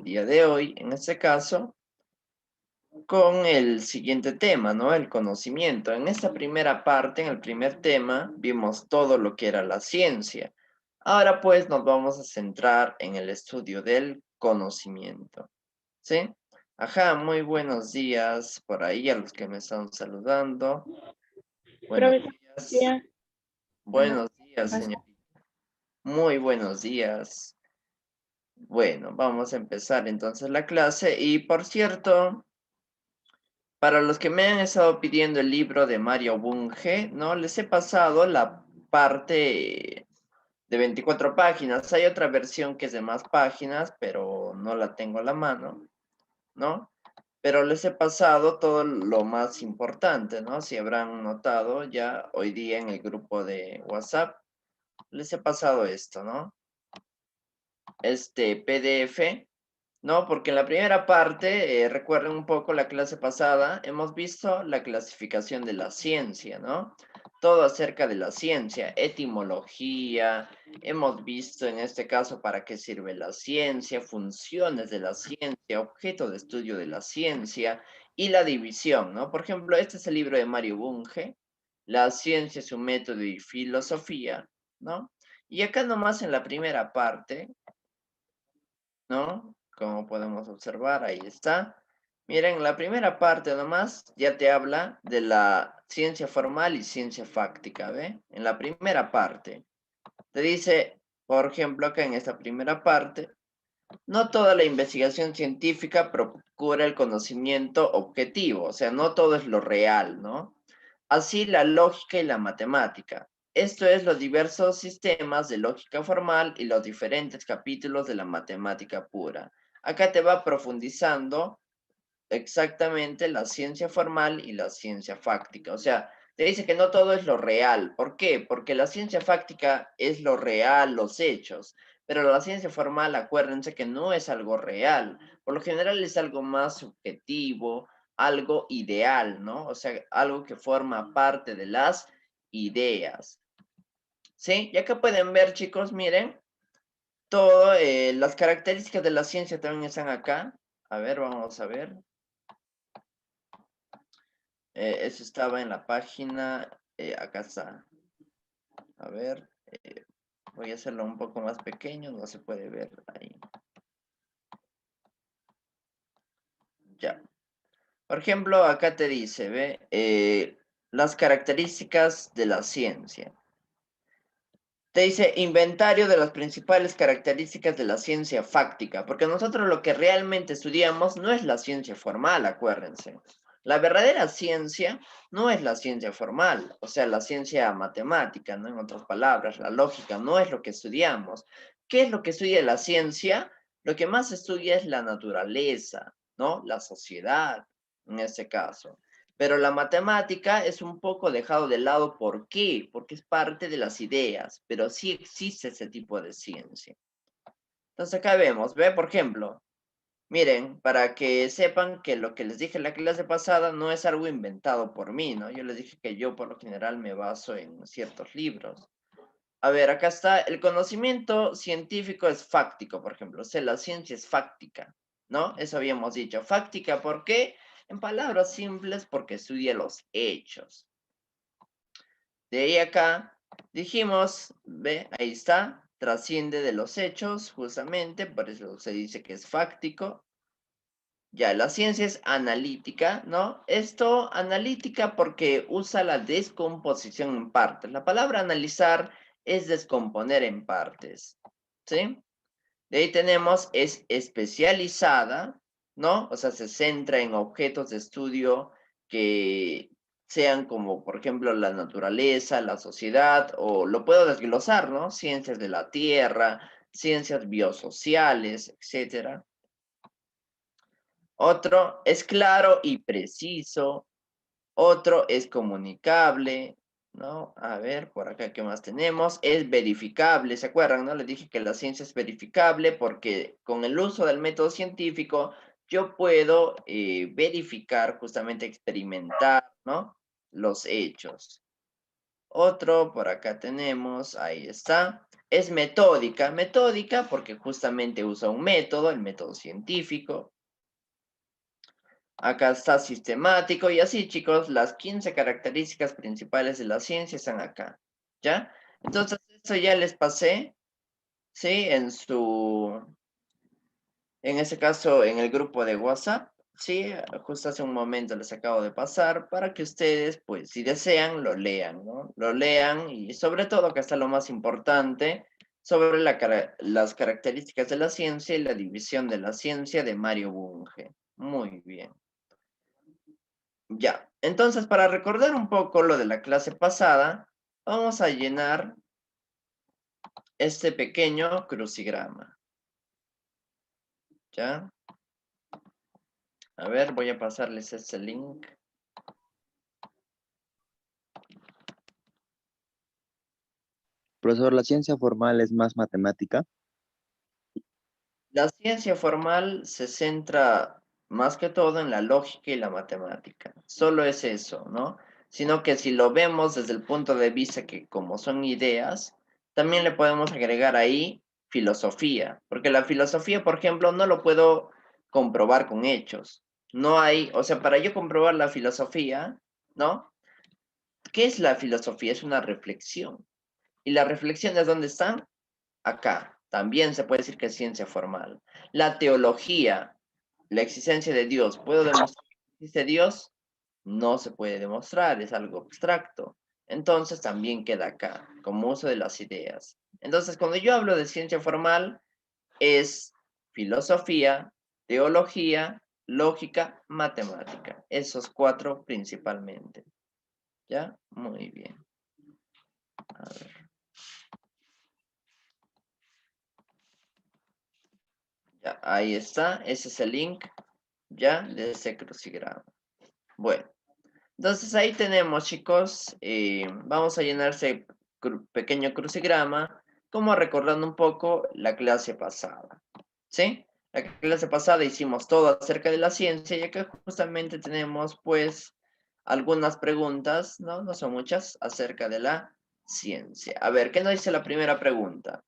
día de hoy, en este caso, con el siguiente tema, ¿no? El conocimiento. En esta primera parte, en el primer tema, vimos todo lo que era la ciencia. Ahora pues nos vamos a centrar en el estudio del conocimiento, ¿sí? Ajá, muy buenos días por ahí a los que me están saludando. Buenos Profesor, días. días, ¿cómo Buenos días, pasa? señor. Muy buenos días. Bueno, vamos a empezar entonces la clase. Y por cierto, para los que me han estado pidiendo el libro de Mario Bunge, ¿no? Les he pasado la parte de 24 páginas. Hay otra versión que es de más páginas, pero no la tengo a la mano, ¿no? Pero les he pasado todo lo más importante, ¿no? Si habrán notado ya hoy día en el grupo de WhatsApp, les he pasado esto, ¿no? Este PDF, ¿no? Porque en la primera parte, recuerden un poco la clase pasada, hemos visto la clasificación de la ciencia, ¿no? Todo acerca de la ciencia, etimología, hemos visto en este caso para qué sirve la ciencia, funciones de la ciencia, objeto de estudio de la ciencia y la división, ¿no? Por ejemplo, este es el libro de Mario Bunge, La ciencia, su método y filosofía, ¿no? Y acá nomás en la primera parte, ¿no? Como podemos observar, ahí está. Miren, la primera parte nomás ya te habla de la ciencia formal y ciencia fáctica, ¿ve? En la primera parte. Te dice, por ejemplo, acá en esta primera parte, no toda la investigación científica procura el conocimiento objetivo, o sea, no todo es lo real, ¿no? Así la lógica y la matemática. Esto es los diversos sistemas de lógica formal y los diferentes capítulos de la matemática pura. Acá te va profundizando exactamente la ciencia formal y la ciencia fáctica. O sea, te dice que no todo es lo real. ¿Por qué? Porque la ciencia fáctica es lo real, los hechos. Pero la ciencia formal, acuérdense que no es algo real. Por lo general es algo más subjetivo, algo ideal, ¿no? O sea, algo que forma parte de las ideas. ¿Sí? Y acá pueden ver, chicos, miren, todo, las características de la ciencia también están acá. A ver, vamos a ver. Eso estaba en la página, acá está. A ver, voy a hacerlo un poco más pequeño, no se puede ver ahí. Ya. Por ejemplo, acá te dice, ¿ve? Las características de la ciencia. Te dice inventario de las principales características de la ciencia fáctica, porque nosotros lo que realmente estudiamos no es la ciencia formal, acuérdense. La verdadera ciencia no es la ciencia formal, o sea, la ciencia matemática, ¿no? En otras palabras, la lógica no es lo que estudiamos. ¿Qué es lo que estudia la ciencia? Lo que más estudia es la naturaleza, ¿no? La sociedad, en este caso. Pero la matemática es un poco dejado de lado. ¿Por qué? Porque es parte de las ideas, pero sí existe ese tipo de ciencia. Entonces acá vemos, ve, por ejemplo, miren, para que sepan que lo que les dije en la clase pasada no es algo inventado por mí, ¿no? Yo les dije que yo por lo general me baso en ciertos libros. A ver, acá está, el conocimiento científico es fáctico, por ejemplo, o sea, la ciencia es fáctica, ¿no? Eso habíamos dicho. Fáctica, ¿por qué? En palabras simples, porque estudia los hechos. De ahí acá dijimos, ve, ahí está, trasciende de los hechos, justamente, por eso se dice que es fáctico. Ya, la ciencia es analítica, ¿no? Esto, analítica porque usa la descomposición en partes. La palabra analizar es descomponer en partes, ¿sí? De ahí tenemos, es especializada, ¿no? O sea, se centra en objetos de estudio que sean como, por ejemplo, la naturaleza, la sociedad, o lo puedo desglosar, ¿no? Ciencias de la tierra, ciencias biosociales, etcétera. Otro es claro y preciso. Otro es comunicable, ¿no? A ver, por acá, ¿qué más tenemos? Es verificable, ¿se acuerdan, no? Les dije que la ciencia es verificable porque con el uso del método científico yo puedo verificar, justamente experimentar, ¿no? Los hechos. Otro, por acá tenemos, ahí está. es metódica. Metódica porque justamente usa un método, el método científico. Acá está sistemático y así, chicos, las 15 características principales de la ciencia están acá, ¿ya? Entonces, esto ya les pasé, ¿sí? En ese caso, en el grupo de WhatsApp, ¿sí? Justo hace un momento les acabo de pasar para que ustedes, pues, si desean, lo lean, ¿no? Lo lean y sobre todo, acá está lo más importante, sobre las características de la ciencia y la división de la ciencia de Mario Bunge. Muy bien. Ya, entonces para recordar un poco lo de la clase pasada, vamos a llenar este pequeño crucigrama. ¿Ya? A ver, voy a pasarles este link. Profesor, ¿la ciencia formal es más matemática? La ciencia formal se centra más que todo en la lógica y la matemática. Solo es eso, ¿no? Sino que si lo vemos desde el punto de vista que como son ideas, también le podemos agregar ahí filosofía. Porque la filosofía, por ejemplo, no lo puedo comprobar con hechos. No hay, o sea, para yo comprobar la filosofía, ¿no? ¿Qué es la filosofía? Es una reflexión. ¿Y las reflexiones dónde están? Acá. También se puede decir que es ciencia formal. La teología, la existencia de Dios. ¿Puedo demostrar que existe Dios? No se puede demostrar, es algo abstracto. Entonces también queda acá, como uso de las ideas. Entonces, cuando yo hablo de ciencia formal, es filosofía, teología, lógica, matemática. Esos cuatro principalmente. ¿Ya? Muy bien. A ver. Ya, ahí está. Ese es el link, ya, de ese crucigrama. Bueno, entonces ahí tenemos, chicos. Vamos a llenar ese pequeño crucigrama, como recordando un poco la clase pasada. ¿Sí? La clase pasada hicimos todo acerca de la ciencia, y acá justamente tenemos, pues, algunas preguntas, ¿no? No son muchas, acerca de la ciencia. A ver, ¿qué nos dice la primera pregunta?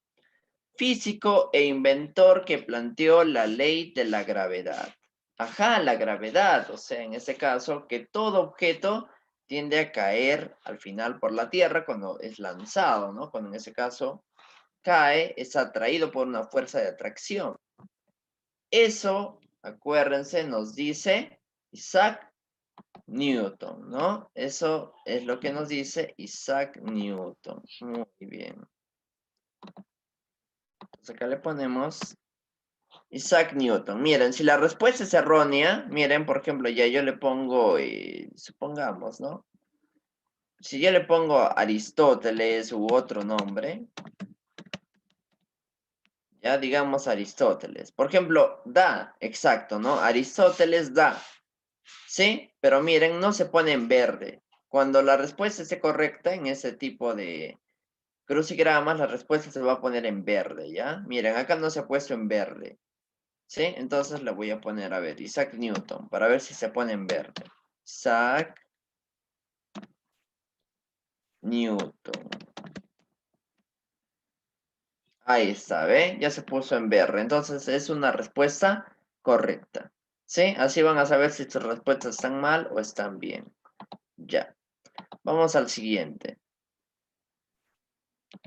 Físico e inventor que planteó la ley de la gravedad. Ajá, la gravedad, o sea, en este caso, que todo objeto tiende a caer al final por la Tierra cuando es lanzado, ¿no? Cuando en ese caso cae, es atraído por una fuerza de atracción. Eso, acuérdense, nos dice Isaac Newton, ¿no? Eso es lo que nos dice Isaac Newton. Muy bien. Entonces acá le ponemos Isaac Newton. Miren, si la respuesta es errónea, miren, por ejemplo, ya yo le pongo, supongamos, ¿no? Si yo le pongo Aristóteles u otro nombre, ya digamos Aristóteles. Por ejemplo, da, exacto, ¿no? Aristóteles da, ¿sí? Pero miren, no se pone en verde. Cuando la respuesta esté correcta en ese tipo de crucigramas, la respuesta se va a poner en verde, ¿ya? Miren, acá no se ha puesto en verde. ¿Sí? Entonces le voy a poner, a ver, Isaac Newton, para ver si se pone en verde. Isaac Newton. Ahí está, ¿ve? Ya se puso en verde. Entonces es una respuesta correcta. ¿Sí? Así van a saber si sus respuestas están mal o están bien. Ya. Vamos al siguiente.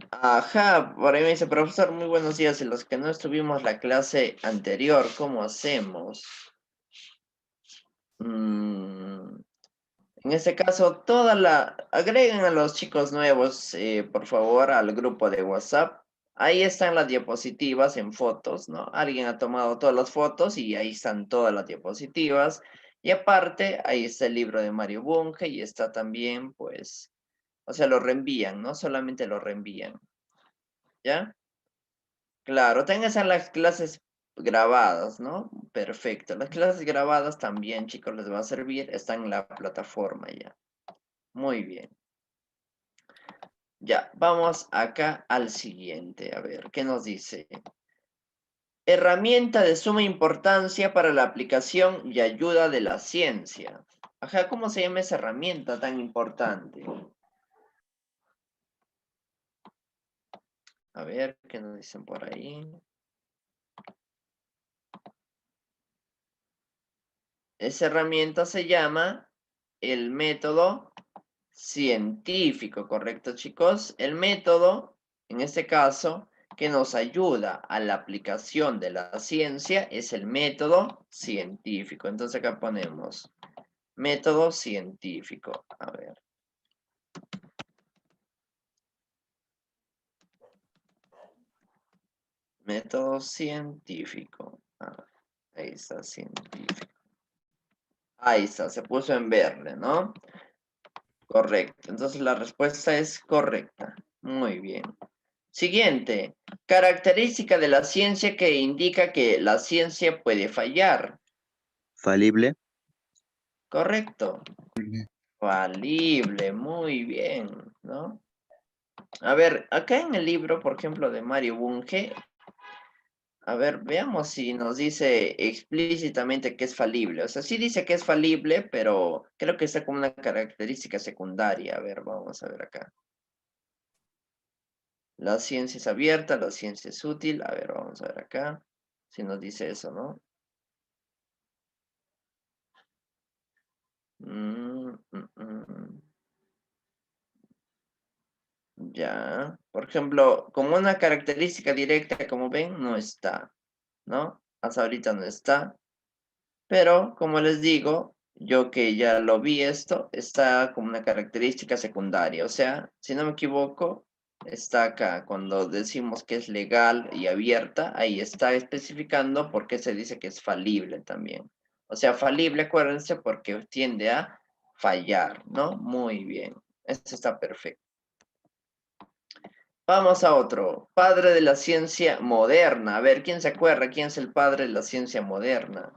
Ajá, por ahí me dice, profesor, muy buenos días. Y los que no estuvimos la clase anterior, ¿cómo hacemos? En este caso, agreguen a los chicos nuevos, por favor, al grupo de WhatsApp. Ahí están las diapositivas en fotos, ¿no? Alguien ha tomado todas las fotos y ahí están todas las diapositivas. Y aparte, ahí está el libro de Mario Bunge y está también, pues, o sea, lo reenvían, ¿no? Solamente lo reenvían. ¿Ya? Claro, tengas las clases grabadas, ¿no? Perfecto. Las clases grabadas también, chicos, les va a servir. Están en la plataforma ya. Muy bien. Ya, vamos acá al siguiente. A ver, ¿qué nos dice? Herramienta de suma importancia para la aplicación y ayuda de la ciencia. Ajá, ¿cómo se llama esa herramienta tan importante? A ver, ¿qué nos dicen por ahí? Esa herramienta se llama el método científico, ¿correcto, chicos? El método, en este caso, que nos ayuda a la aplicación de la ciencia es el método científico. Entonces acá ponemos método científico. A ver. Método científico. Ahí está, científico. Ahí está, se puso en verde, ¿no? Correcto. Entonces la respuesta es correcta. Muy bien. Siguiente. Característica de la ciencia que indica que la ciencia puede fallar. Falible. Correcto. Falible. Muy bien, ¿no? A ver, acá en el libro, por ejemplo, de Mario Bunge, a ver, veamos si nos dice explícitamente que es falible. O sea, sí dice que es falible, pero creo que está como una característica secundaria. A ver, vamos a ver acá. La ciencia es abierta, la ciencia es útil. A ver, vamos a ver acá. Si nos dice eso, ¿no? Ya. Por ejemplo, como una característica directa, como ven, no está, ¿no? Hasta ahorita no está. Pero, como les digo, yo que ya lo vi esto, está como una característica secundaria. O sea, si no me equivoco, está acá. Cuando decimos que es legal y abierta, ahí está especificando por qué se dice que es falible también. O sea, falible, acuérdense, porque tiende a fallar, ¿no? Muy bien. Esto está perfecto. Vamos a otro. Padre de la ciencia moderna. A ver, ¿quién se acuerda? ¿Quién es el padre de la ciencia moderna?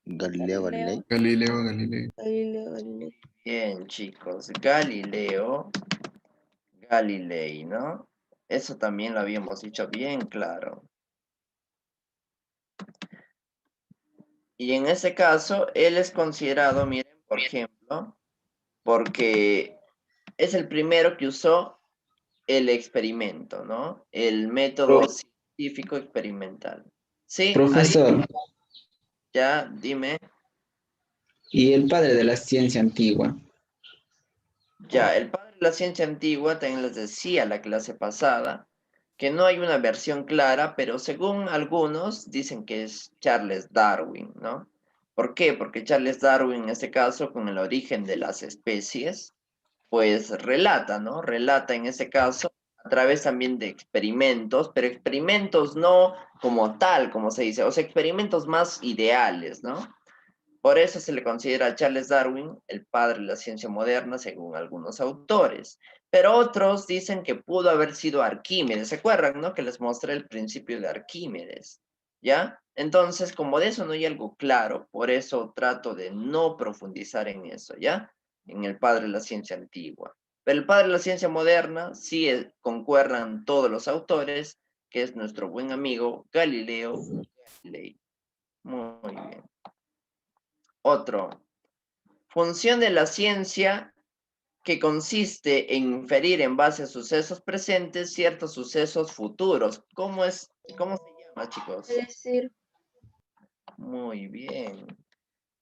Galileo Galilei. Galileo Galilei. Bien, chicos. Galileo Galilei, ¿no? Eso también lo habíamos dicho bien claro. Y en ese caso, él es considerado, miren, por ejemplo, porque es el primero que usó el experimento, ¿no? El método científico experimental. Sí, Ari, Profesor, ya, dime. y el padre de la ciencia antigua. Ya, el padre de la ciencia antigua también les decía la clase pasada que no hay una versión clara, pero según algunos dicen que es Charles Darwin, ¿no? ¿Por qué? Porque Charles Darwin, en este caso, con el origen de las especies, pues relata, ¿no? Relata en ese caso a través también de experimentos, pero experimentos no como tal, como se dice, o sea, experimentos más ideales, ¿no? Por eso se le considera a Charles Darwin el padre de la ciencia moderna, según algunos autores. Pero otros dicen que pudo haber sido Arquímedes. ¿Se acuerdan, no? Que les mostré el principio de Arquímedes. ¿Ya? Entonces, como de eso no hay algo claro, por eso trato de no profundizar en eso, ¿ya? En el padre de la ciencia antigua. Pero el padre de la ciencia moderna, sí concuerdan todos los autores, que es nuestro buen amigo Galileo Galilei. Muy bien. Otro. Función de la ciencia que consiste en inferir en base a sucesos presentes ciertos sucesos futuros. ¿Cómo se llama, chicos? Predecir. Muy bien.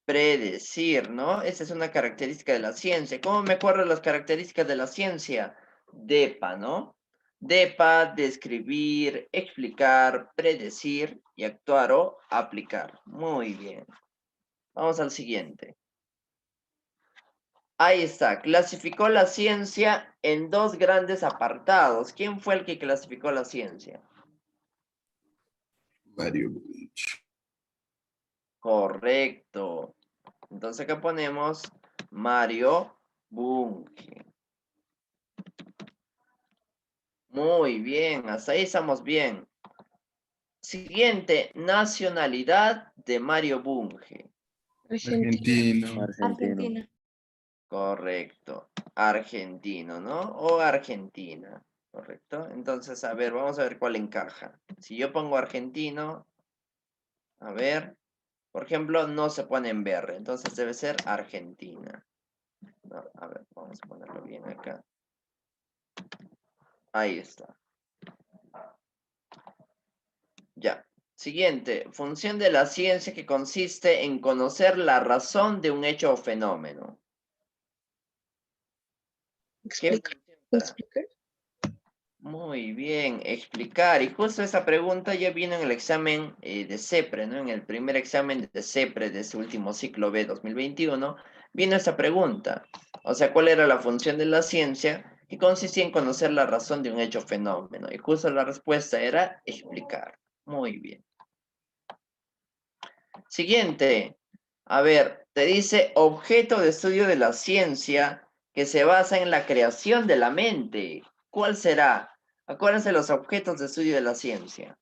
Predecir, ¿no? Esa es una característica de la ciencia. ¿Cómo me acuerdo las características de la ciencia? DEPA, ¿no? DEPA, describir, explicar, predecir y actuar o aplicar. Muy bien. Vamos al siguiente. Ahí está, clasificó la ciencia en dos grandes apartados. ¿Quién fue el que clasificó la ciencia? Mario Bunge. Correcto. Entonces acá ponemos Mario Bunge. Muy bien, hasta ahí estamos bien. Siguiente, nacionalidad de Mario Bunge. Argentino. Argentina. Correcto. Argentino, ¿no? O Argentina. Correcto. Entonces, a ver, vamos a ver cuál encaja. Si yo pongo argentino, a ver, por ejemplo, no se pone en verde, entonces debe ser Argentina. No, a ver, vamos a ponerlo bien acá. Ahí está. Ya. Siguiente. Función de la ciencia que consiste en conocer la razón de un hecho o fenómeno. ¿Qué Explicar. función será? Explicar. Muy bien, explicar. Y justo esa pregunta ya viene en el examen de CEPRE, ¿no? En el primer examen de CEPRE de ese último ciclo B 2021, vino esta pregunta. O sea, ¿cuál era la función de la ciencia? Que consistía en conocer la razón de un hecho o fenómeno. Y justo la respuesta era explicar. Muy bien. Siguiente. A ver, te dice objeto de estudio de la ciencia que se basa en la creación de la mente. ¿Cuál será? Acuérdense los objetos de estudio de la ciencia.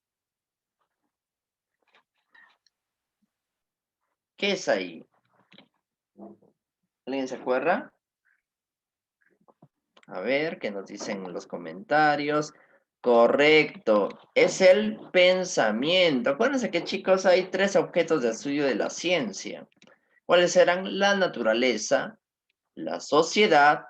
¿Qué es ahí? ¿Alguien se acuerda? A ver, ¿qué nos dicen en los comentarios? Correcto, es el pensamiento. Acuérdense que, chicos, hay 3 objetos de estudio de la ciencia. ¿Cuáles serán? La naturaleza, la sociedad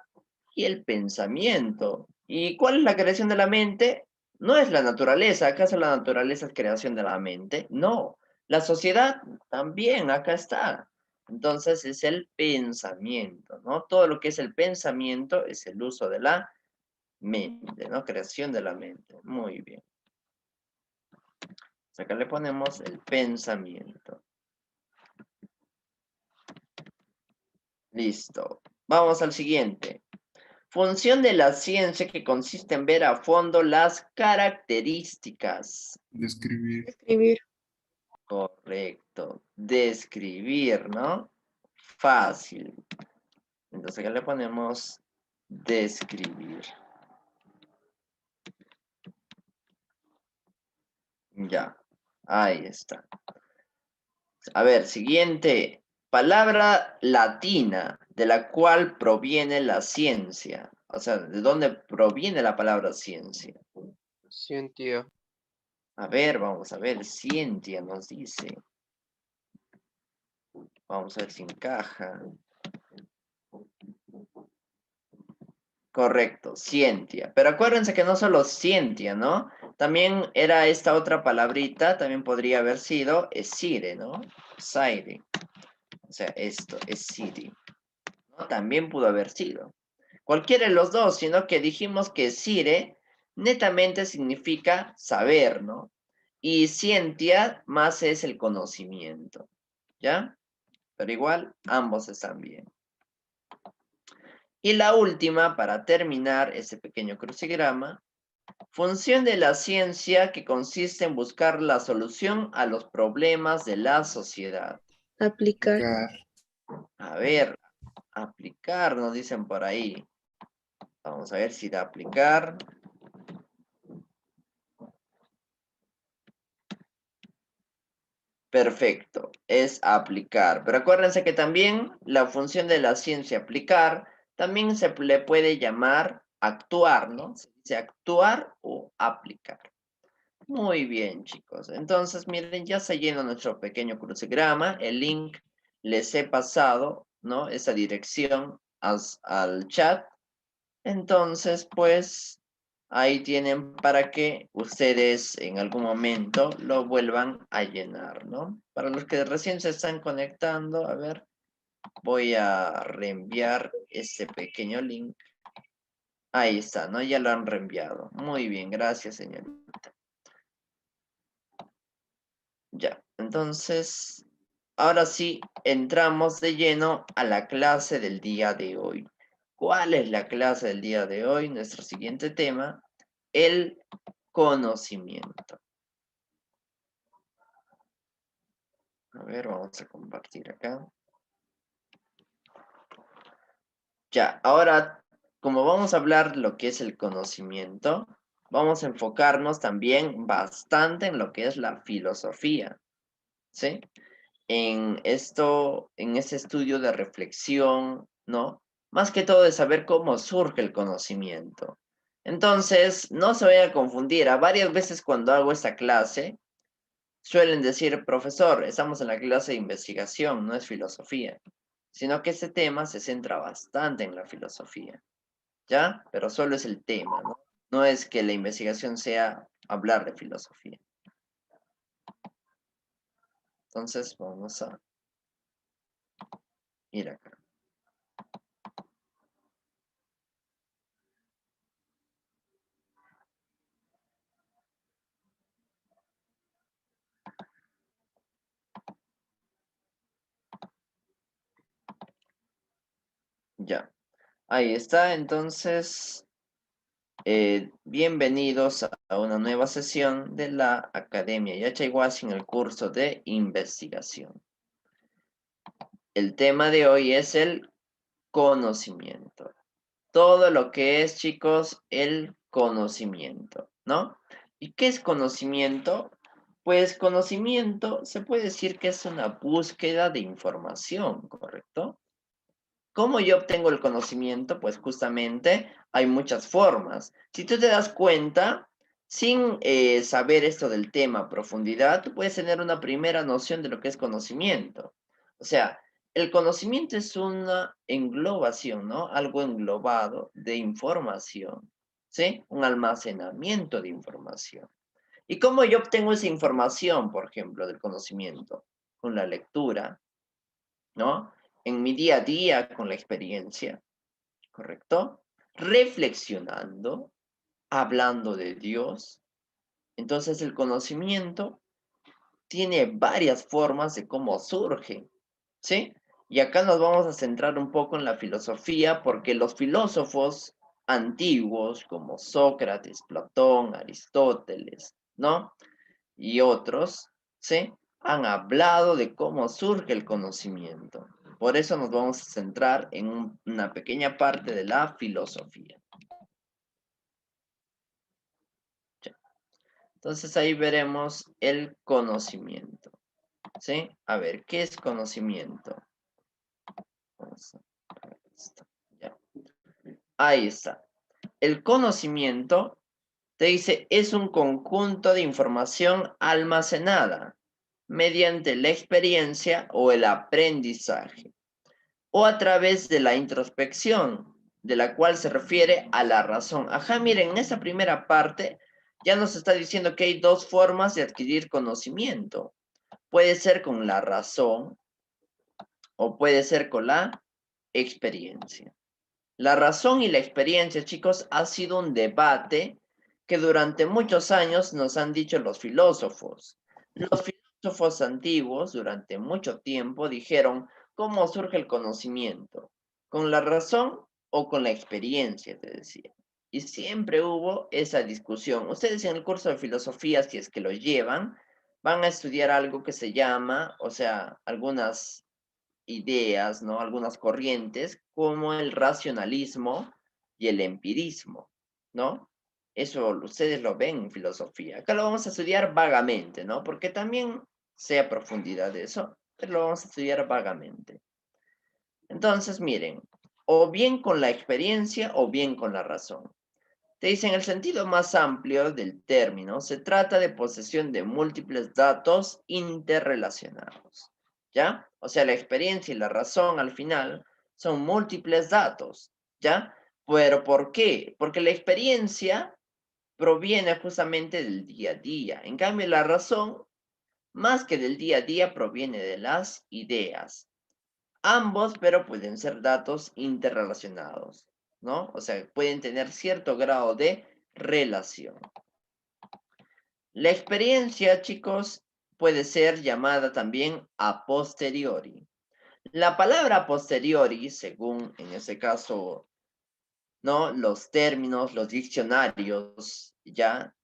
y el pensamiento. ¿Y cuál es la creación de la mente? No es la naturaleza. ¿Acaso la naturaleza es creación de la mente? No. La sociedad también, acá está. Entonces es el pensamiento, ¿no? Todo lo que es el pensamiento es el uso de la mente, ¿no? Creación de la mente. Muy bien. Acá le ponemos el pensamiento. Listo. Vamos al siguiente. Función de la ciencia que consiste en ver a fondo las características. Describir. Escribir. Correcto. Describir, ¿no? Fácil. Entonces acá le ponemos describir. Ya. Ahí está. A ver, siguiente. Palabra latina de la cual proviene la ciencia. O sea, ¿de dónde proviene la palabra ciencia? Cientia. A ver, vamos a ver. Scientia nos dice. Vamos a ver si encaja. Correcto, scientia. Pero acuérdense que no solo scientia, ¿no? También era esta otra palabrita, también podría haber sido esire, ¿no? Saire. O sea, esto, esire. ¿No? También pudo haber sido. Cualquiera de los dos, sino que dijimos que sire netamente significa saber, ¿no? Y scientia más es el conocimiento. ¿Ya? Pero igual, ambos están bien. Y la última, para terminar ese pequeño crucigrama, función de la ciencia que consiste en buscar la solución a los problemas de la sociedad. Aplicar. A ver, aplicar, nos dicen por ahí. Vamos a ver si da aplicar. Perfecto, es aplicar. Pero acuérdense que también la función de la ciencia aplicar también se le puede llamar actuar, ¿no? Se dice actuar o aplicar. Muy bien, chicos. Entonces, miren, ya se llenó nuestro pequeño crucigrama. El link les he pasado, ¿no? Esa dirección al chat. Entonces, pues, ahí tienen para que ustedes en algún momento lo vuelvan a llenar, ¿no? Para los que recién se están conectando, a ver, voy a reenviar este pequeño link. Ahí está, ¿no? Ya lo han reenviado. Muy bien, gracias, señorita. Ya, entonces, ahora sí, entramos de lleno a la clase del día de hoy. ¿Cuál es la clase del día de hoy? Nuestro siguiente tema, el conocimiento. A ver, vamos a compartir acá. Ya, ahora, como vamos a hablar lo que es el conocimiento, vamos a enfocarnos también bastante en lo que es la filosofía, ¿sí? En esto, en ese estudio de reflexión, ¿no? Más que todo de saber cómo surge el conocimiento. Entonces, no se vaya a confundir. A varias veces cuando hago esta clase, suelen decir, profesor, estamos en la clase de investigación, no es filosofía. Sino que este tema se centra bastante en la filosofía. ¿Ya? Pero solo es el tema, ¿no? No es que la investigación sea hablar de filosofía. Entonces, vamos a ir acá. Ya. Ahí está, entonces, bienvenidos a una nueva sesión de la Academia Yachaywasi en el curso de investigación. El tema de hoy es el conocimiento. Todo lo que es, chicos, el conocimiento, ¿no? ¿Y qué es conocimiento? Pues conocimiento se puede decir que es una búsqueda de información, ¿correcto? ¿Cómo yo obtengo el conocimiento? Pues justamente hay muchas formas. Si tú te das cuenta, sin saber esto del tema a profundidad, tú puedes tener una primera noción de lo que es conocimiento. O sea, el conocimiento es una englobación, ¿no? Algo englobado de información, ¿sí? Un almacenamiento de información. ¿Y cómo yo obtengo esa información, por ejemplo, del conocimiento? Con la lectura, ¿no? En mi día a día con la experiencia, ¿correcto? Reflexionando, hablando de Dios. Entonces el conocimiento tiene varias formas de cómo surge, ¿sí? Y acá nos vamos a centrar un poco en la filosofía, porque los filósofos antiguos como Sócrates, Platón, Aristóteles, ¿no? Y otros, ¿sí? Han hablado de cómo surge el conocimiento. Por eso nos vamos a centrar en una pequeña parte de la filosofía. Ya. Entonces ahí veremos el conocimiento, ¿sí? A ver, ¿qué es conocimiento? Vamos a ver esto. Ya. Ahí está. El conocimiento, te dice, es un conjunto de información almacenada mediante la experiencia o el aprendizaje, o a través de la introspección, de la cual se refiere a la razón. Ajá, miren, en esa primera parte ya nos está diciendo que hay dos formas de adquirir conocimiento. Puede ser con la razón o puede ser con la experiencia. La razón y la experiencia, chicos, ha sido un debate que durante muchos años nos han dicho los filósofos. Los filósofos antiguos durante mucho tiempo dijeron, ¿cómo surge el conocimiento? ¿Con la razón o con la experiencia? Te decía. Y siempre hubo esa discusión. Ustedes en el curso de filosofía, si es que lo llevan, van a estudiar algo que se llama, o sea, algunas ideas, ¿no? Algunas corrientes, como el racionalismo y el empirismo, ¿no? Eso ustedes lo ven en filosofía. Acá lo vamos a estudiar vagamente, ¿no? Porque también sea profundidad de eso, pero lo vamos a estudiar vagamente. Entonces, miren, o bien con la experiencia o bien con la razón. Te dicen el sentido más amplio del término, se trata de posesión de múltiples datos interrelacionados, ¿ya? O sea, la experiencia y la razón al final son múltiples datos, ¿ya? Pero ¿por qué? Porque la experiencia proviene justamente del día a día. En cambio, la razón, más que del día a día, proviene de las ideas. Ambos, pero pueden ser datos interrelacionados, ¿no? O sea, pueden tener cierto grado de relación. La experiencia, chicos, puede ser llamada también a posteriori. La palabra a posteriori, según en ese caso, ¿no? Los términos, los diccionarios, ya,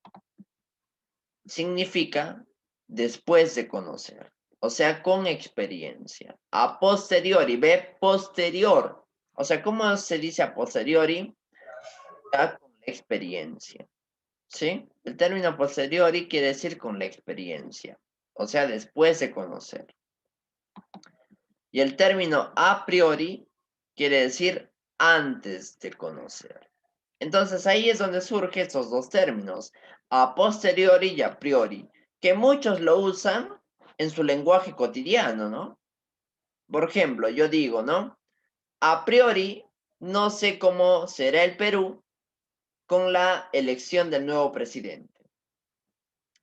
significa después de conocer. O sea, con experiencia. A posteriori, ve posterior. O sea, ¿cómo se dice a posteriori? Ya con la experiencia. ¿Sí? El término posteriori quiere decir con la experiencia. O sea, después de conocer. Y el término a priori quiere decir antes de conocer. Entonces ahí es donde surgen estos dos términos, a posteriori y a priori, que muchos lo usan en su lenguaje cotidiano, ¿no? Por ejemplo, yo digo, ¿no? A priori, no sé cómo será el Perú con la elección del nuevo presidente.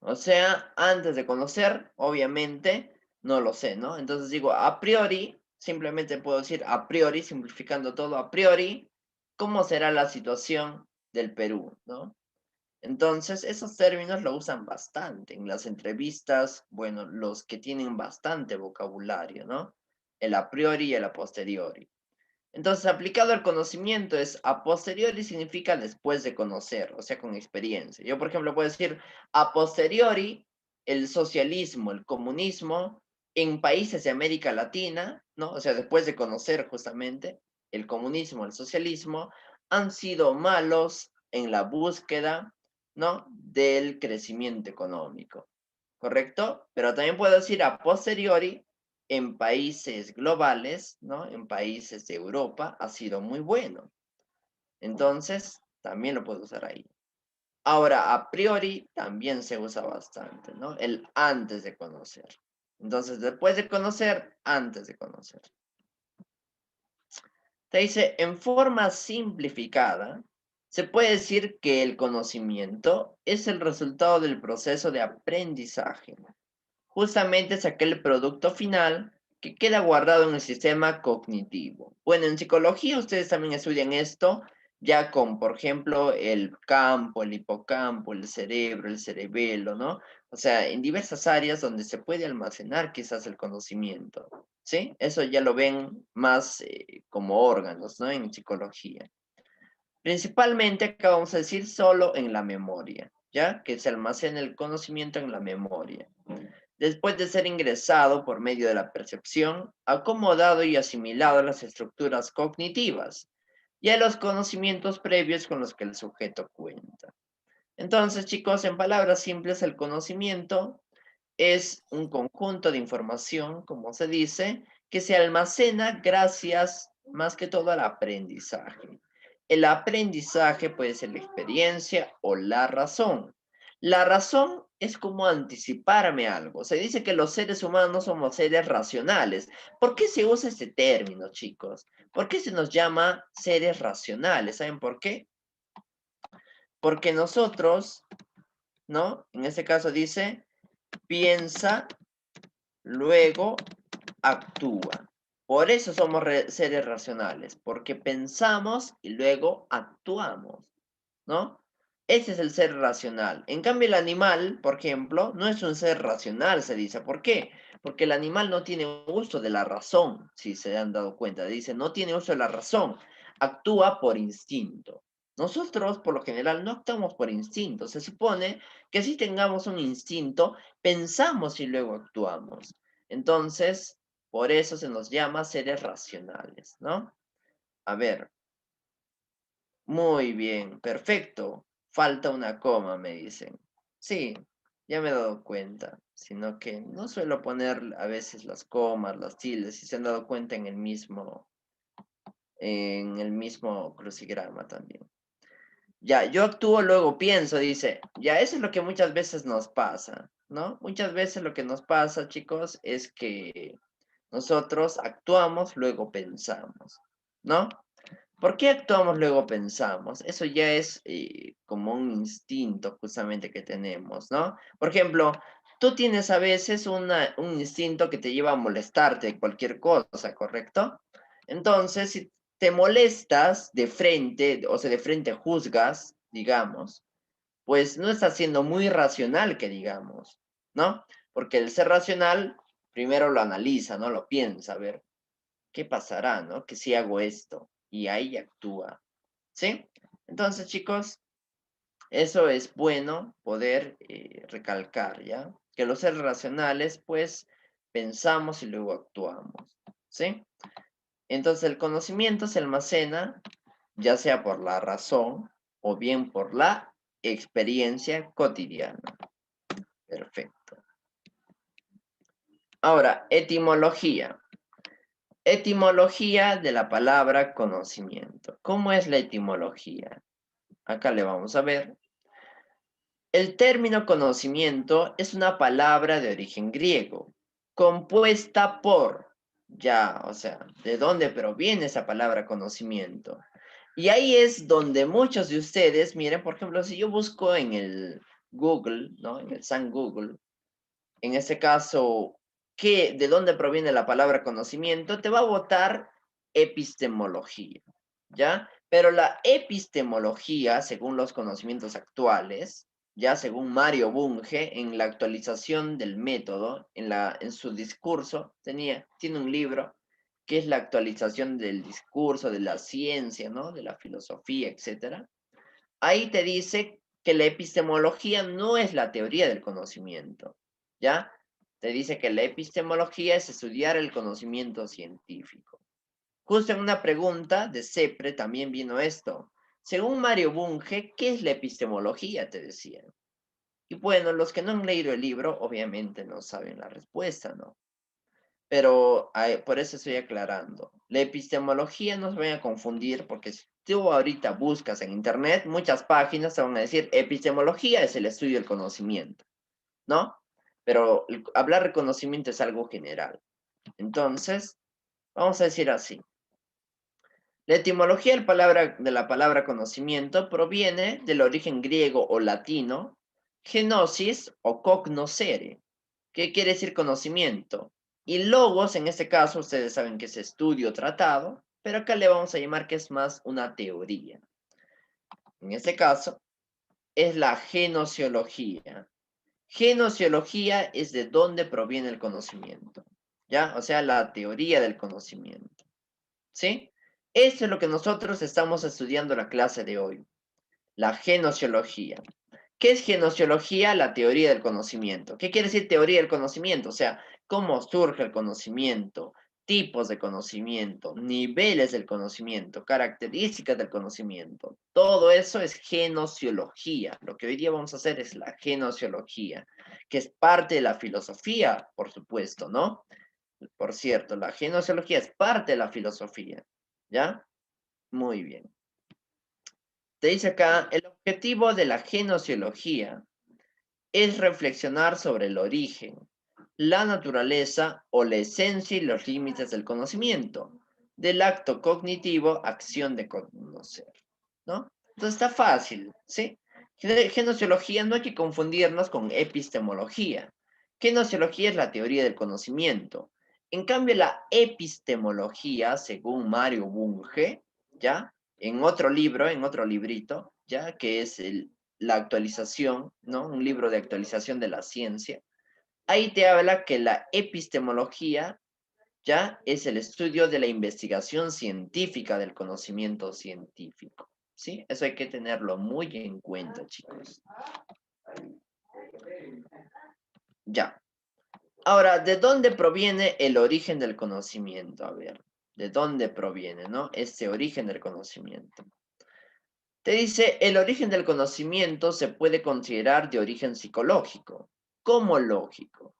O sea, antes de conocer, obviamente, no lo sé, ¿no? Entonces digo, a priori, simplemente puedo decir a priori, simplificando todo, a priori, ¿cómo será la situación del Perú, ¿no? Entonces, esos términos lo usan bastante en las entrevistas, bueno, los que tienen bastante vocabulario, ¿no? El a priori y el a posteriori. Entonces, aplicado al conocimiento es a posteriori significa después de conocer, o sea, con experiencia. Yo, por ejemplo, puedo decir a posteriori el socialismo, el comunismo en países de América Latina, ¿no? O sea, después de conocer justamente el comunismo, el socialismo, han sido malos en la búsqueda, ¿no? Del crecimiento económico, ¿correcto? Pero también puedo decir a posteriori en países globales, ¿no? En países de Europa ha sido muy bueno. Entonces, también lo puedo usar ahí. Ahora, a priori también se usa bastante, ¿no? El antes de conocer. Entonces, después de conocer, antes de conocer. Te dice, en forma simplificada, se puede decir que el conocimiento es el resultado del proceso de aprendizaje. Justamente es aquel producto final que queda guardado en el sistema cognitivo. Bueno, en psicología ustedes también estudian esto, ya con, por ejemplo, el campo, el hipocampo, el cerebro, el cerebelo, ¿no? O sea, en diversas áreas donde se puede almacenar quizás el conocimiento, ¿sí? Eso ya lo ven más como órganos, ¿no? En psicología. Principalmente, acá vamos a decir, solo en la memoria, ¿ya? Que se almacena el conocimiento en la memoria. Después de ser ingresado por medio de la percepción, acomodado y asimilado a las estructuras cognitivas y a los conocimientos previos con los que el sujeto cuenta. Entonces, chicos, en palabras simples, el conocimiento es un conjunto de información, como se dice, que se almacena gracias más que todo al aprendizaje. El aprendizaje puede ser la experiencia o la razón. La razón es como anticiparme a algo. Se dice que los seres humanos somos seres racionales. ¿Por qué se usa este término, chicos? ¿Por qué se nos llama seres racionales? ¿Saben por qué? Porque nosotros, ¿no? En este caso dice, piensa, luego actúa. Por eso somos seres racionales, porque pensamos y luego actuamos, ¿no? Ese es el ser racional. En cambio, el animal, por ejemplo, no es un ser racional, se dice. ¿Por qué? Porque el animal no tiene uso de la razón, si se han dado cuenta. Dice, no tiene uso de la razón, actúa por instinto. Nosotros, por lo general, no actuamos por instinto. Se supone que si tengamos un instinto, pensamos y luego actuamos. Entonces, por eso se nos llama seres racionales, ¿no? A ver. Muy bien, perfecto. Falta una coma, me dicen. Sí, ya me he dado cuenta. Sino que no suelo poner a veces las comas, las tildes, si se han dado cuenta en el mismo crucigrama también. Ya, yo actúo, luego pienso, dice. Ya, eso es lo que muchas veces nos pasa, ¿no? Muchas veces lo que nos pasa, chicos, es que nosotros actuamos, luego pensamos, ¿no? ¿Por qué actuamos, luego pensamos? Eso ya es como un instinto justamente que tenemos, ¿no? Por ejemplo, tú tienes a veces un instinto que te lleva a molestarte de cualquier cosa, ¿correcto? Entonces, si te molestas de frente, o sea, de frente juzgas, digamos, pues no estás siendo muy racional, que digamos, ¿no? Porque el ser racional primero lo analiza, ¿no? Lo piensa, a ver, ¿qué pasará, no? Que si hago esto y ahí actúa, ¿sí? Entonces, chicos, eso es bueno poder recalcar, ¿ya? Que los seres racionales, pues, pensamos y luego actuamos, ¿sí? Entonces, el conocimiento se almacena ya sea por la razón o bien por la experiencia cotidiana. Perfecto. Ahora, etimología. Etimología de la palabra conocimiento. ¿Cómo es la etimología? Acá le vamos a ver. El término conocimiento es una palabra de origen griego, compuesta por, ya, o sea, ¿de dónde proviene esa palabra conocimiento? Y ahí es donde muchos de ustedes, miren, por ejemplo, si yo busco en el Google, ¿no? En el San Google, en este caso, ¿de dónde proviene la palabra conocimiento? Te va a botar epistemología, ¿ya? Pero la epistemología, según los conocimientos actuales, ya según Mario Bunge, en la actualización del método, en su discurso, tiene un libro que es la actualización del discurso, de la ciencia, ¿no? De la filosofía, etcétera. Ahí te dice que la epistemología no es la teoría del conocimiento, ¿ya? Te dice que la epistemología es estudiar el conocimiento científico. Justo en una pregunta de CEPRE también vino esto. Según Mario Bunge, ¿qué es la epistemología? Te decía. Y bueno, los que no han leído el libro, obviamente no saben la respuesta, ¿no? Pero por eso estoy aclarando. La epistemología no se vayan a confundir, porque si tú ahorita buscas en internet, muchas páginas te van a decir, epistemología es el estudio del conocimiento, ¿no? Pero hablar de conocimiento es algo general. Entonces, vamos a decir así. La etimología de la palabra conocimiento proviene del origen griego o latino, genosis o cognoscere. ¿Qué quiere decir conocimiento? Y logos, en este caso, ustedes saben que es estudio tratado, pero acá le vamos a llamar que es más una teoría. En este caso, es la genociología. Genociología es de dónde proviene el conocimiento, ¿ya? O sea, la teoría del conocimiento, ¿sí? Esto es lo que nosotros estamos estudiando en la clase de hoy, la genociología. ¿Qué es genociología? La teoría del conocimiento. ¿Qué quiere decir teoría del conocimiento? O sea, cómo surge el conocimiento, tipos de conocimiento, niveles del conocimiento, características del conocimiento. Todo eso es genociología. Lo que hoy día vamos a hacer es la genociología, que es parte de la filosofía, por supuesto, ¿no? Por cierto, la genociología es parte de la filosofía, ¿ya? Muy bien. Te dice acá, el objetivo de la genociología es reflexionar sobre el origen, la naturaleza o la esencia y los límites del conocimiento, del acto cognitivo, acción de conocer, ¿no? Entonces está fácil, ¿sí? Genociología no hay que confundirnos con epistemología. Genociología es la teoría del conocimiento. En cambio, la epistemología, según Mario Bunge, ¿ya? En otro libro, en otro librito, ¿ya? Que es la actualización, ¿no? Un libro de actualización de la ciencia. Ahí te habla que la epistemología ya es el estudio de la investigación científica del conocimiento científico, ¿sí? Eso hay que tenerlo muy en cuenta, chicos. Ya. Ahora, ¿de dónde proviene el origen del conocimiento? A ver, ¿de dónde proviene, no? Este origen del conocimiento. Te dice, el origen del conocimiento se puede considerar de origen psicológico, como lógico.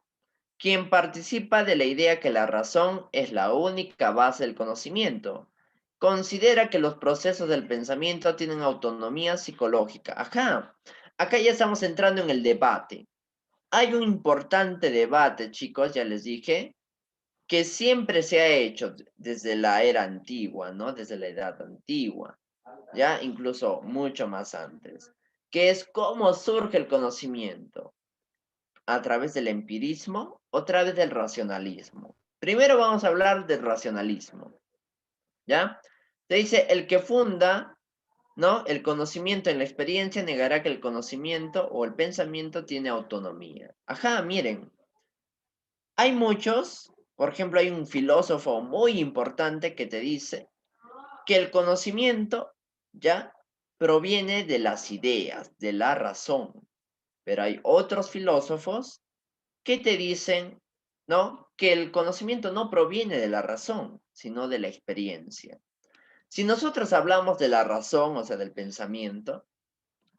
Quien participa de la idea que la razón es la única base del conocimiento, considera que los procesos del pensamiento tienen autonomía psicológica. Ajá, acá ya estamos entrando en el debate. Hay un importante debate, chicos, ya les dije, que siempre se ha hecho desde la era antigua, ¿no? Desde la edad antigua, ya incluso mucho más antes, que es cómo surge el conocimiento, a través del empirismo o a través del racionalismo. Primero vamos a hablar del racionalismo, ¿ya? Te dice, el que funda, ¿no? El conocimiento en la experiencia negará que el conocimiento o el pensamiento tiene autonomía. Ajá, miren, hay muchos, por ejemplo, hay un filósofo muy importante que te dice que el conocimiento, ¿ya? Proviene de las ideas, de la razón. Pero hay otros filósofos que te dicen, ¿no? Que el conocimiento no proviene de la razón, sino de la experiencia. Si nosotros hablamos de la razón, o sea, del pensamiento,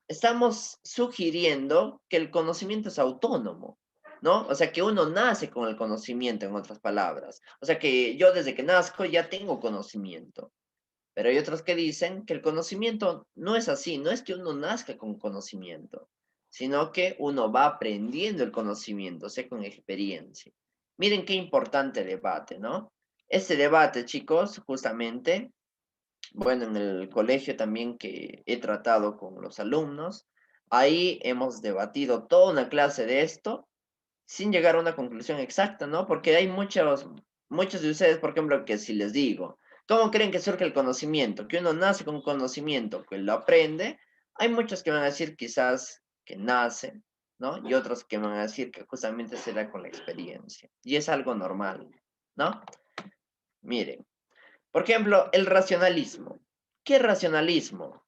estamos sugiriendo que el conocimiento es autónomo, ¿no? O sea, que uno nace con el conocimiento, en otras palabras. O sea, que yo desde que nazco ya tengo conocimiento. Pero hay otros que dicen que el conocimiento no es así, no es que uno nazca con conocimiento, sino que uno va aprendiendo el conocimiento, o sea, con experiencia. Miren qué importante debate, ¿no? Este debate, chicos, justamente bueno, en el colegio también que he tratado con los alumnos, ahí hemos debatido toda una clase de esto sin llegar a una conclusión exacta, ¿no? Porque hay muchos de ustedes, por ejemplo, que si les digo, ¿cómo creen que surge el conocimiento? Que uno nace con conocimiento, que lo aprende. Hay muchos que van a decir quizás que nace, ¿no? Y otros que van a decir que justamente se da con la experiencia. Y es algo normal, ¿no? Miren, por ejemplo, el racionalismo. ¿Qué racionalismo?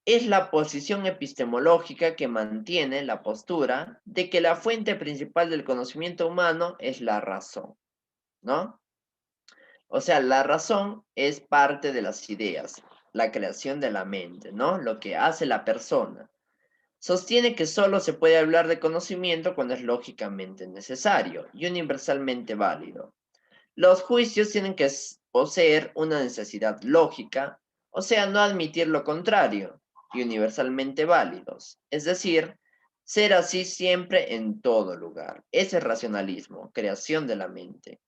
Es la posición epistemológica que mantiene la postura de que la fuente principal del conocimiento humano es la razón, ¿no? O sea, la razón es parte de las ideas, la creación de la mente, ¿no? Lo que hace la persona. Sostiene que solo se puede hablar de conocimiento cuando es lógicamente necesario y universalmente válido. Los juicios tienen que poseer una necesidad lógica, o sea, no admitir lo contrario, y universalmente válidos, es decir, ser así siempre en todo lugar. Ese es racionalismo, creación de la mente.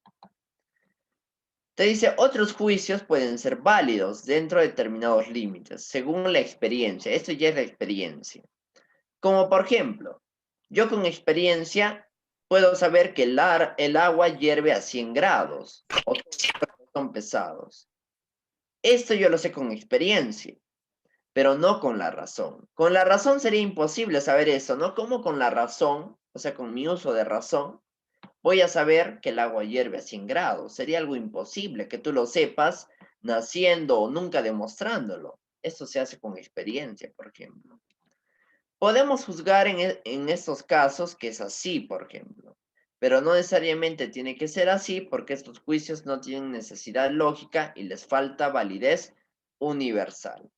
Te dice, otros juicios pueden ser válidos dentro de determinados límites, según la experiencia. Esto ya es la experiencia. Como por ejemplo, yo con experiencia puedo saber que el agua hierve a 100 grados o son pesados. Esto yo lo sé con experiencia, pero no con la razón. Con la razón sería imposible saber eso, ¿no? ¿Cómo con la razón, o sea, con mi uso de razón, voy a saber que el agua hierve a 100 grados? Sería algo imposible que tú lo sepas naciendo o nunca demostrándolo. Esto se hace con experiencia, por ejemplo. Podemos juzgar en estos casos que es así, por ejemplo, pero no necesariamente tiene que ser así porque estos juicios no tienen necesidad lógica y les falta validez universal.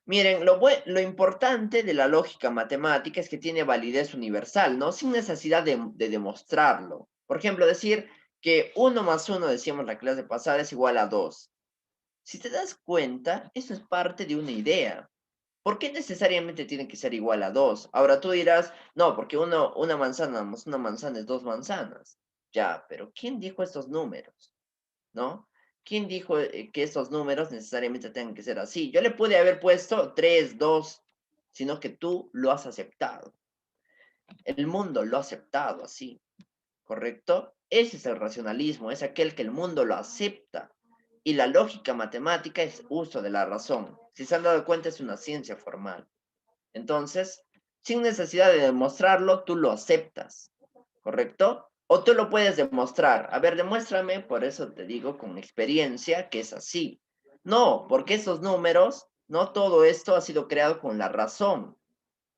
Miren, lo importante de la lógica matemática es que tiene validez universal, ¿no? Sin necesidad de demostrarlo. Por ejemplo, decir que 1 más 1, decíamos la clase pasada, es igual a 2. Si te das cuenta, eso es parte de una idea. ¿Por qué necesariamente tiene que ser igual a 2? Ahora tú dirás, no, porque una manzana más una manzana es 2 manzanas. Ya, pero ¿quién dijo estos números? ¿No? ¿Quién dijo que estos números necesariamente tengan que ser así? Yo le pude haber puesto 3, 2, sino que tú lo has aceptado. El mundo lo ha aceptado así, ¿correcto? Ese es el racionalismo, es aquel que el mundo lo acepta. Y la lógica matemática es uso de la razón. Si se han dado cuenta, es una ciencia formal. Entonces, sin necesidad de demostrarlo, tú lo aceptas, ¿correcto? O tú lo puedes demostrar. A ver, demuéstrame, por eso te digo con experiencia que es así. No, porque esos números, no todo esto ha sido creado con la razón,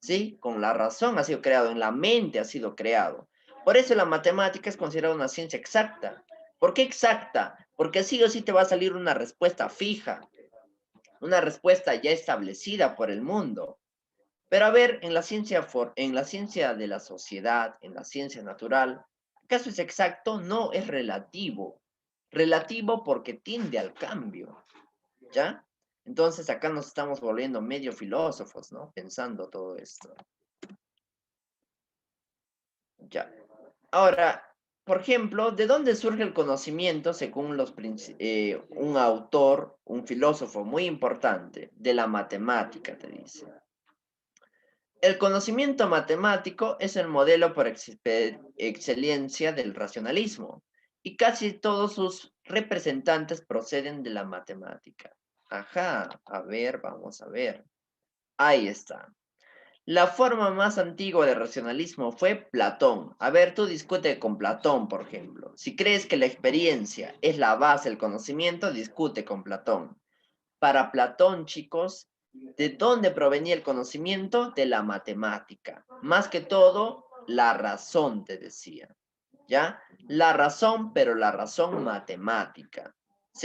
¿sí? Con la razón ha sido creado, en la mente ha sido creado. Por eso la matemática es considerada una ciencia exacta. ¿Por qué exacta? Porque sí o sí te va a salir una respuesta fija, una respuesta ya establecida por el mundo. Pero a ver, en la ciencia de la sociedad, en la ciencia natural, ¿acaso es exacto? No, es relativo. Relativo porque tiende al cambio, ¿ya? Entonces acá nos estamos volviendo medio filósofos, ¿no? Pensando todo esto. Ya. Ahora, por ejemplo, ¿de dónde surge el conocimiento según un autor, un filósofo muy importante? De la matemática, te dice. El conocimiento matemático es el modelo por excelencia del racionalismo, y casi todos sus representantes proceden de la matemática. Ajá, a ver, vamos a ver. Ahí está. La forma más antigua de racionalismo fue Platón. A ver, tú discute con Platón, por ejemplo. Si crees que la experiencia es la base del conocimiento, discute con Platón. Para Platón, chicos, ¿de dónde provenía el conocimiento? De la matemática. Más que todo, la razón, te decía. ¿Ya? La razón, pero la razón matemática.